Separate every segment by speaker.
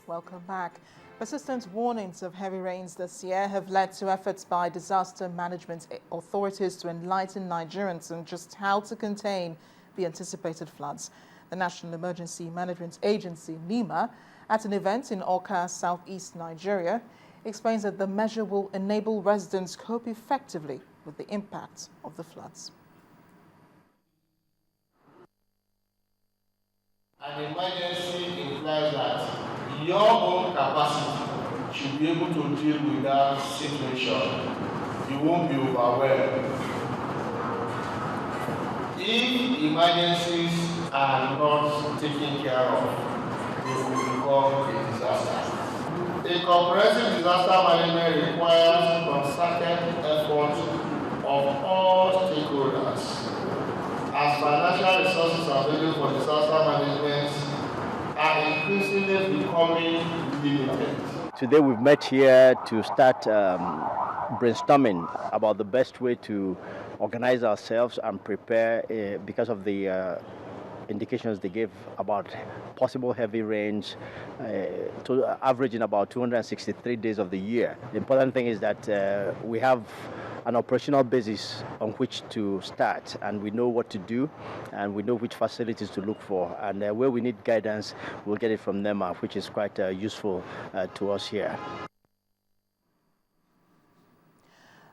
Speaker 1: Welcome back. Persistent warnings of heavy rains this year have led to efforts by disaster management authorities to enlighten Nigerians on just how to contain the anticipated floods. The National Emergency Management Agency, NEMA, at an event in Awka, southeast Nigeria, explains that the measure will enable residents cope effectively with the impact of the floods.
Speaker 2: An emergency implies that your own capacity should be able to deal with that situation. You won't be overwhelmed. If emergencies are not taken care of, they will become a disaster. A comprehensive disaster management requires concerted effort of all stakeholders. As financial resources available for disaster management are increasingly becoming limited.
Speaker 3: Today we've met here to start brainstorming about the best way to organize ourselves and prepare because of the indications they gave about possible heavy rains to averaging about 263 days of the year. The important thing is that we have an operational basis on which to start, and we know what to do, and we know which facilities to look for, and where we need guidance, we'll get it from them, which is quite useful to us here.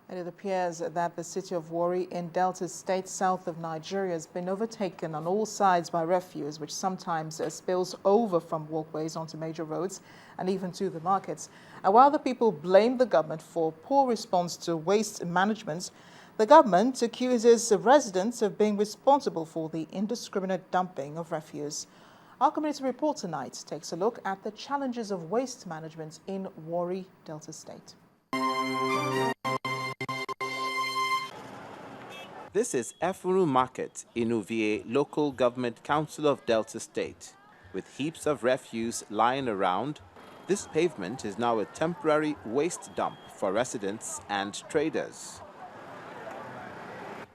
Speaker 1: And it appears that the city of Warri in Delta State, south of Nigeria, has been overtaken on all sides by refuse, which sometimes spills over from walkways onto major roads and even to the markets. And while the people blame the government for poor response to waste management, the government accuses residents of being responsible for the indiscriminate dumping of refuse. Our community report tonight takes a look at the challenges of waste management in Warri, Delta State.
Speaker 4: This is Efuru Market in Uvie, Local Government Council of Delta State. With heaps of refuse lying around, this pavement is now a temporary waste dump for residents and traders.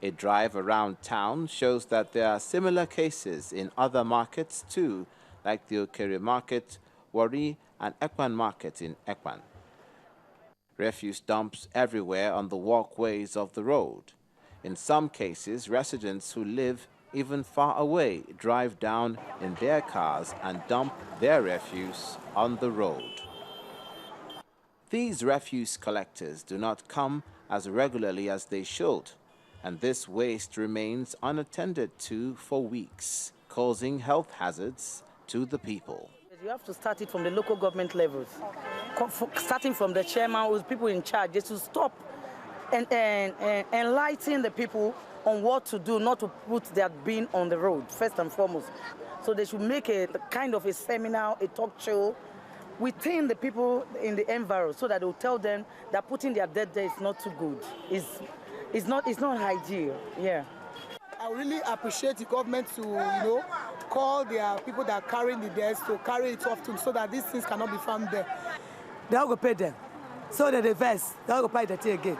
Speaker 4: A drive around town shows that there are similar cases in other markets too, like the Okere Market, Warri, and Ekwan Market in Ekwan. Refuse dumps everywhere on the walkways of the road. In some cases, residents who live even far away drive down in their cars and dump their refuse on the road. These refuse collectors do not come as regularly as they should, and this waste remains unattended to for weeks, causing health hazards to the people.
Speaker 5: You have to start it from the local government levels, starting from the chairman, with people in charge, just to stop and enlighten the people on what to do, not to put their bin on the road, first and foremost. So they should make a kind of a seminar, a talk show within the people in the environment, so that they'll tell them that putting their dead there is not too good. It's not hygiene. Yeah.
Speaker 6: I really appreciate the government to, call their people that are carrying the dead to carry it often, so that these things cannot be found there.
Speaker 7: They'll go pay them, so that they vest, they'll go pay the tea again.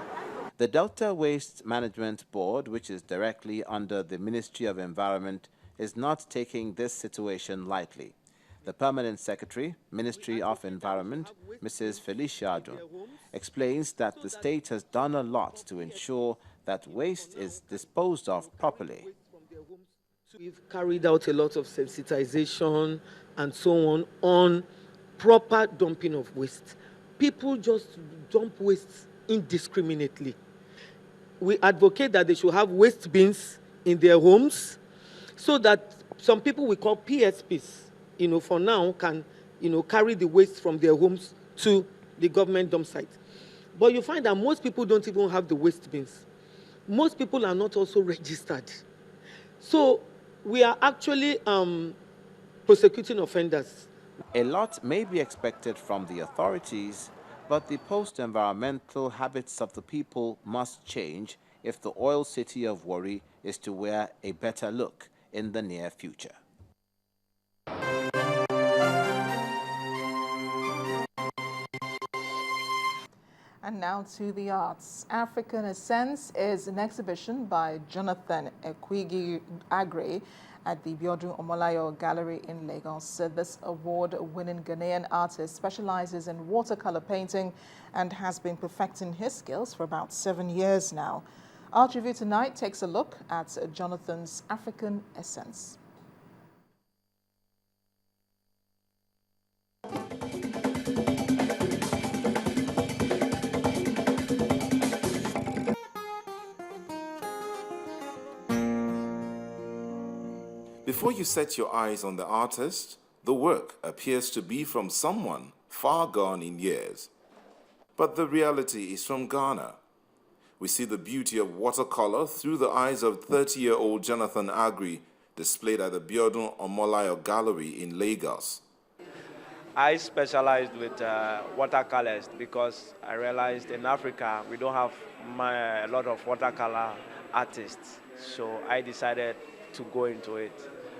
Speaker 4: The Delta Waste Management Board, which is directly under the Ministry of Environment, is not taking this situation lightly. The Permanent Secretary, Ministry of Environment, Mrs. Felicia Adun, explains that the state has done a lot to ensure that waste is disposed of properly.
Speaker 8: We've carried out a lot of sensitization and so on proper dumping of waste. People just dump waste indiscriminately. We advocate that they should have waste bins in their homes, so that some people we call PSPs, for now can, carry the waste from their homes to the government dump site. But you find that most people don't even have the waste bins. Most people are not also registered. So we are actually prosecuting offenders.
Speaker 4: A lot may be expected from the authorities, but the post-environmental habits of the people must change if the oil city of Warri is to wear a better look in the near future.
Speaker 1: And now to the arts. African Essence is an exhibition by Jonathan Ekwigi Agre at the Biodun Omolayo Gallery in Lagos. This award-winning Ghanaian artist specializes in watercolor painting and has been perfecting his skills for about 7 years now. Art Review tonight takes a look at Jonathan's African Essence.
Speaker 9: Before you set your eyes on the artist, the work appears to be from someone far gone in years. But the reality is from Ghana. We see the beauty of watercolor through the eyes of 30-year-old Jonathan Agri, displayed at the Biodun Omolayo Gallery in Lagos.
Speaker 10: I specialized with watercolors because I realized in Africa we don't have a lot of watercolor artists. So I decided to go into it.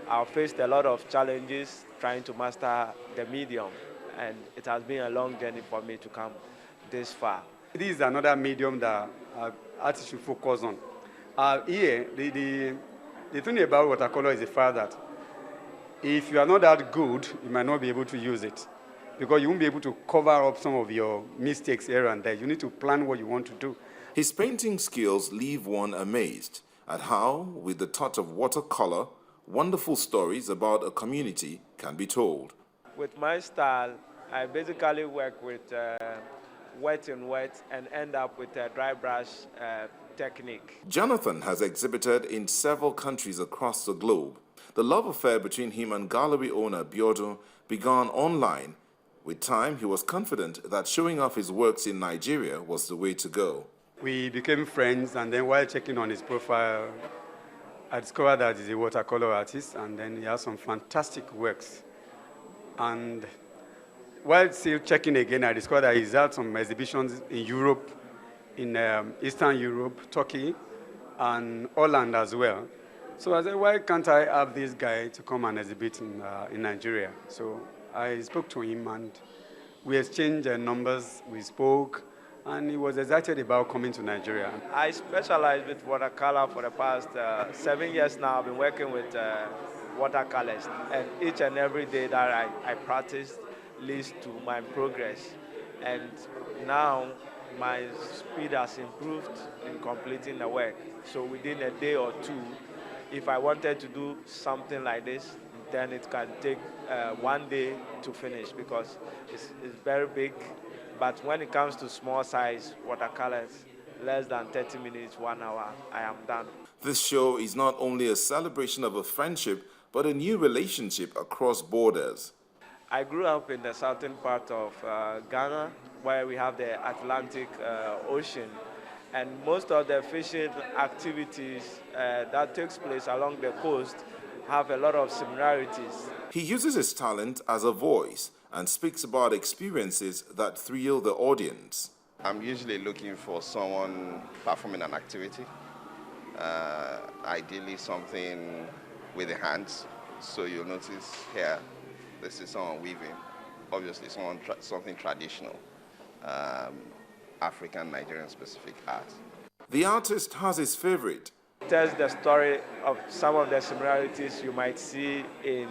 Speaker 10: I faced a lot of challenges trying to master the medium, and it has been a long journey for me to come this far.
Speaker 11: This is another medium that artists should focus on. Here, the thing about watercolor is the fact that if you are not that good, you might not be able to use it, because you won't be able to cover up some of your mistakes here and there. You need to plan what you want to do.
Speaker 9: His painting skills leave one amazed at how, with the touch of watercolor, wonderful stories about a community can be told.
Speaker 10: With my style, I basically work with wet and wet and end up with a dry brush technique.
Speaker 9: Jonathan has exhibited in several countries across the globe. The love affair between him and gallery owner Biodun began online. With time, he was confident that showing off his works in Nigeria was the way to go.
Speaker 11: We became friends, and then while checking on his profile, I discovered that he's a watercolor artist, and then he has some fantastic works. And while still checking again, I discovered that he's had some exhibitions in Europe, in Eastern Europe, Turkey, and Holland as well. So I said, why can't I have this guy to come and exhibit in Nigeria? So I spoke to him, and we exchanged numbers, we spoke, and he was excited about coming to Nigeria.
Speaker 10: I specialize with watercolor for the past 7 years now. I've been working with watercolors, and each and every day that I practice leads to my progress. And now my speed has improved in completing the work. So within a day or two, if I wanted to do something like this, then it can take 1 day to finish because it's very big. But when it comes to small size watercolors, less than 30 minutes, 1 hour, I am done.
Speaker 9: This show is not only a celebration of a friendship, but a new relationship across borders.
Speaker 10: I grew up in the southern part of Ghana, where we have the Atlantic Ocean. And most of the fishing activities that takes place along the coast have a lot of similarities.
Speaker 9: He uses his talent as a voice and speaks about experiences that thrill the audience.
Speaker 12: I'm usually looking for someone performing an activity, ideally something with the hands. So you'll notice here, this is someone weaving, obviously something traditional, African, Nigerian specific art.
Speaker 9: The artist has his favorite.
Speaker 10: It tells the story of some of the similarities you might see in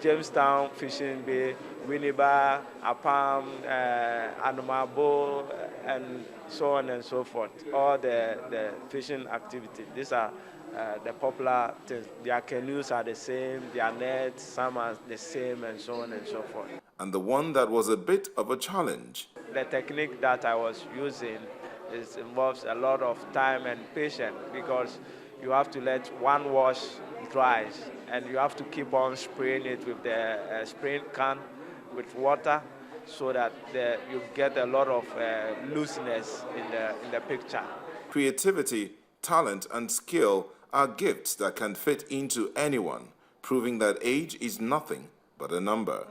Speaker 10: Jamestown, Fishing Bay, Winneba, Apam, Anumabo, and so on and so forth. All the fishing activities. These are the popular things. Their canoes are the same, their nets, some are the same, and so on and so forth.
Speaker 9: And the one that was a bit of a challenge.
Speaker 10: The technique that I was using involves a lot of time and patience because you have to let one wash dry and you have to keep on spraying it with the spraying can with water so that you get a lot of looseness in the picture.
Speaker 9: Creativity, talent, and skill are gifts that can fit into anyone, proving that age is nothing but a number.